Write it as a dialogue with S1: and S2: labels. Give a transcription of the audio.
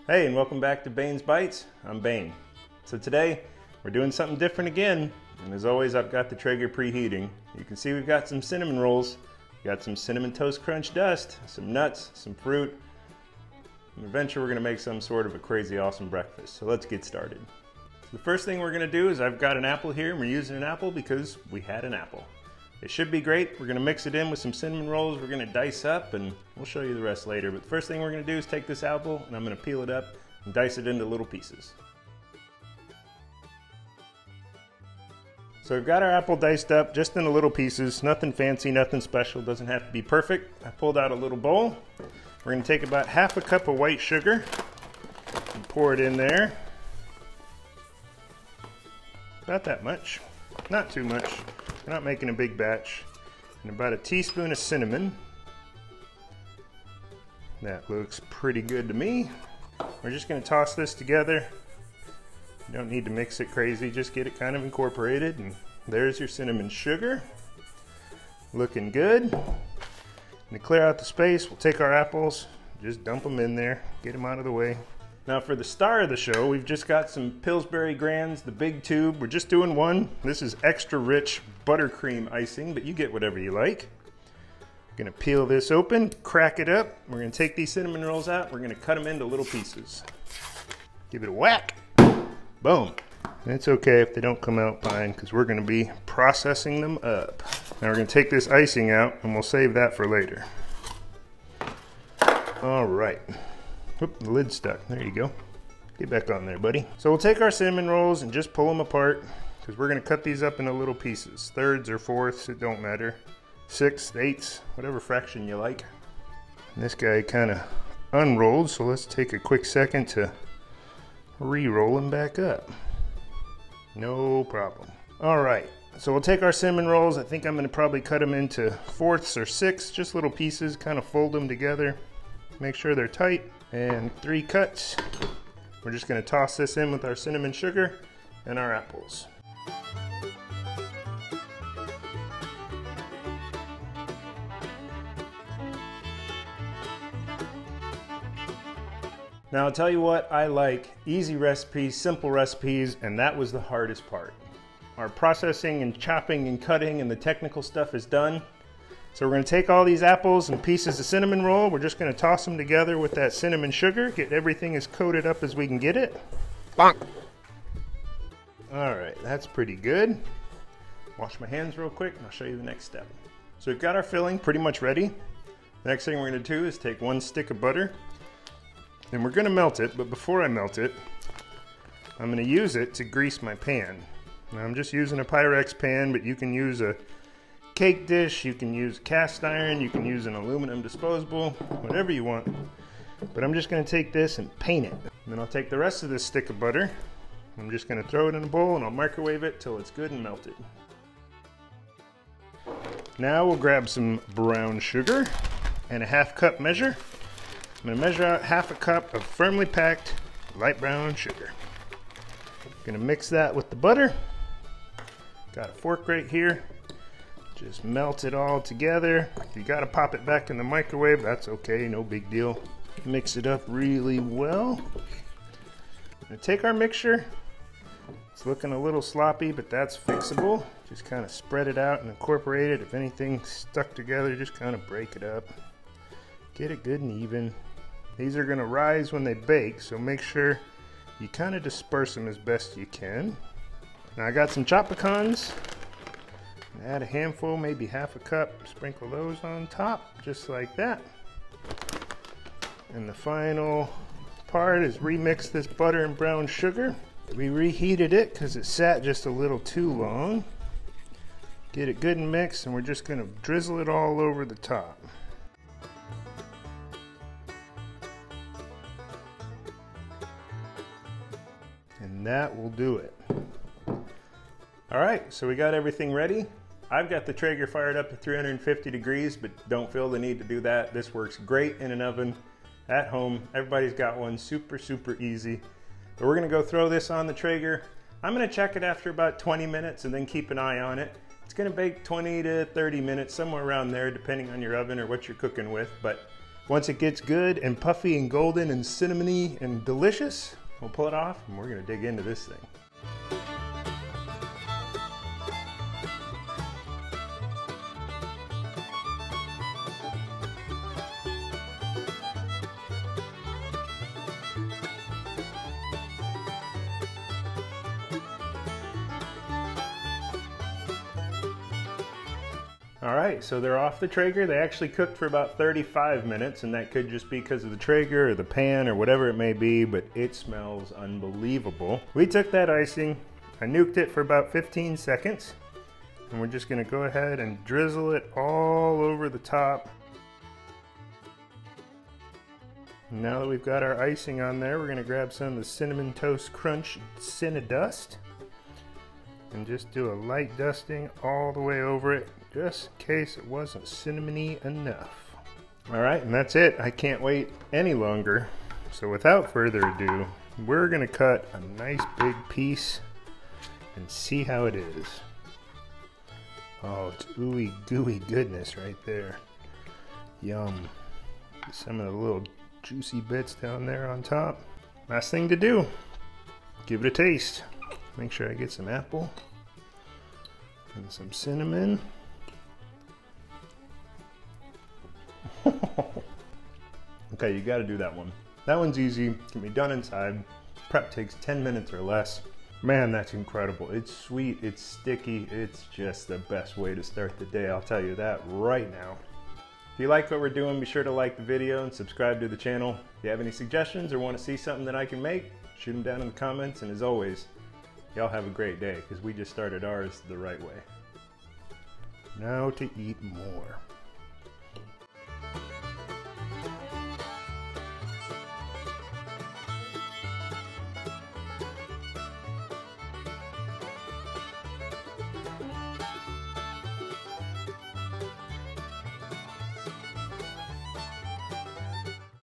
S1: Hey, and welcome back to Bain's Bites. I'm Bain. So today we're doing something different again, and as always I've got the Traeger preheating. You can see we've got some cinnamon rolls, got some cinnamon toast crunch dust, some nuts, some fruit, and eventually we're going to make some sort of a crazy awesome breakfast. So let's get started. So the first thing we're going to do is I've got an apple here, and we're using an apple because we had an apple. It should be great. We're going to mix it in with some cinnamon rolls we're going to dice up, and we'll show you the rest later. But the first thing we're going to do is take this apple, and I'm going to peel it up and dice it into little pieces. So we've got our apple diced up just into little pieces. Nothing fancy, nothing special. Doesn't have to be perfect. I pulled out a little bowl. We're going to take about half a cup of white sugar and pour it in there. About that much. Not too much. We're not making a big batch. And about a teaspoon of cinnamon. That looks pretty good to me. We're just going to toss this together. You don't need to mix it crazy, just get it kind of incorporated. And there's your cinnamon sugar. Looking good. And to clear out the space, we'll take our apples, just dump them in there, get them out of the way. Now for the star of the show, we've just got some Pillsbury Grands, the big tube. We're just doing one. This is extra rich buttercream icing, but you get whatever you like. I'm gonna peel this open, crack it up. We're gonna take these cinnamon rolls out. We're gonna cut them into little pieces. Give it a whack. Boom. And it's okay if they don't come out fine because we're gonna be processing them up. Now we're gonna take this icing out and we'll save that for later. All right. Oop, the lid's stuck. There you go. Get back on there, buddy. So we'll take our cinnamon rolls and just pull them apart because we're going to cut these up into little pieces. Thirds or fourths, it don't matter. Sixths, eighths, whatever fraction you like. And this guy kind of unrolled, so let's take a quick second to re-roll him back up. No problem. All right, so we'll take our cinnamon rolls. I think I'm going to probably cut them into fourths or sixths, just little pieces, kind of fold them together. Make sure they're tight. And 3 cuts. We're just going to toss this in with our cinnamon sugar and our apples. Now I'll tell you what I like, easy recipes, simple recipes, and that was the hardest part. Our processing and chopping and cutting and the technical stuff is done. So we're going to take all these apples and pieces of cinnamon roll. We're just going to toss them together with that cinnamon sugar. Get everything as coated up as we can get it. Bonk. All right, that's pretty good. Wash my hands real quick and I'll show you the next step. So we've got our filling pretty much ready. The next thing we're going to do is take 1 stick of butter and we're going to melt it. But before I melt it, I'm going to use it to grease my pan. Now I'm just using a Pyrex pan, but you can use a cake dish, you can use cast iron, you can use an aluminum disposable, whatever you want. But I'm just going to take this and paint it. And then I'll take the rest of this stick of butter. I'm just going to throw it in a bowl and I'll microwave it till it's good and melted. Now we'll grab some brown sugar and a 1/2 cup measure. I'm going to measure out 1/2 cup of firmly packed light brown sugar. I'm going to mix that with the butter. Got a fork right here. Just melt it all together. If you gotta pop it back in the microwave, that's okay, no big deal. Mix it up really well. Now take our mixture. It's looking a little sloppy, but that's fixable. Just kind of spread it out and incorporate it. If anything's stuck together, just kind of break it up. Get it good and even. These are gonna rise when they bake, so make sure you kind of disperse them as best you can. Now I got some chopped pecans. Add a handful, maybe 1/2 cup, sprinkle those on top, just like that. And the final part is remix this butter and brown sugar. We reheated it because it sat just a little too long. Get it good and mixed, and we're just going to drizzle it all over the top. And that will do it. All right, so we got everything ready. I've got the Traeger fired up to 350 degrees, but don't feel the need to do that. This works great in an oven, at home. Everybody's got one, super, super easy. But we're gonna go throw this on the Traeger. I'm gonna check it after about 20 minutes and then keep an eye on it. It's gonna bake 20 to 30 minutes, somewhere around there, depending on your oven or what you're cooking with. But Once it gets good and puffy and golden and cinnamony and delicious, we'll pull it off and we're gonna dig into this thing. All right, so they're off the Traeger. They actually cooked for about 35 minutes, and that could just be because of the Traeger or the pan or whatever it may be, but it smells unbelievable. We took that icing, I nuked it for about 15 seconds, and we're just gonna go ahead and drizzle it all over the top. Now that we've got our icing on there, we're gonna grab some of the Cinnamon Toast Crunch cinnadust and just do a light dusting all the way over it, just in case it wasn't cinnamony enough. All right, and that's it. I can't wait any longer. So without further ado, we're gonna cut a nice big piece and see how it is. Oh, it's ooey gooey goodness right there. Yum. Some of the little juicy bits down there on top. Last thing to do, give it a taste. Make sure I get some apple and some cinnamon. Okay, you gotta do that one. That one's easy, can be done inside. Prep takes 10 minutes or less. Man, that's incredible. It's sweet, it's sticky, it's just the best way to start the day, I'll tell you that right now. If you like what we're doing, be sure to like the video and subscribe to the channel. If you have any suggestions or want to see something that I can make, shoot them down in the comments, and as always, y'all have a great day, because we just started ours the right way. Now to eat more.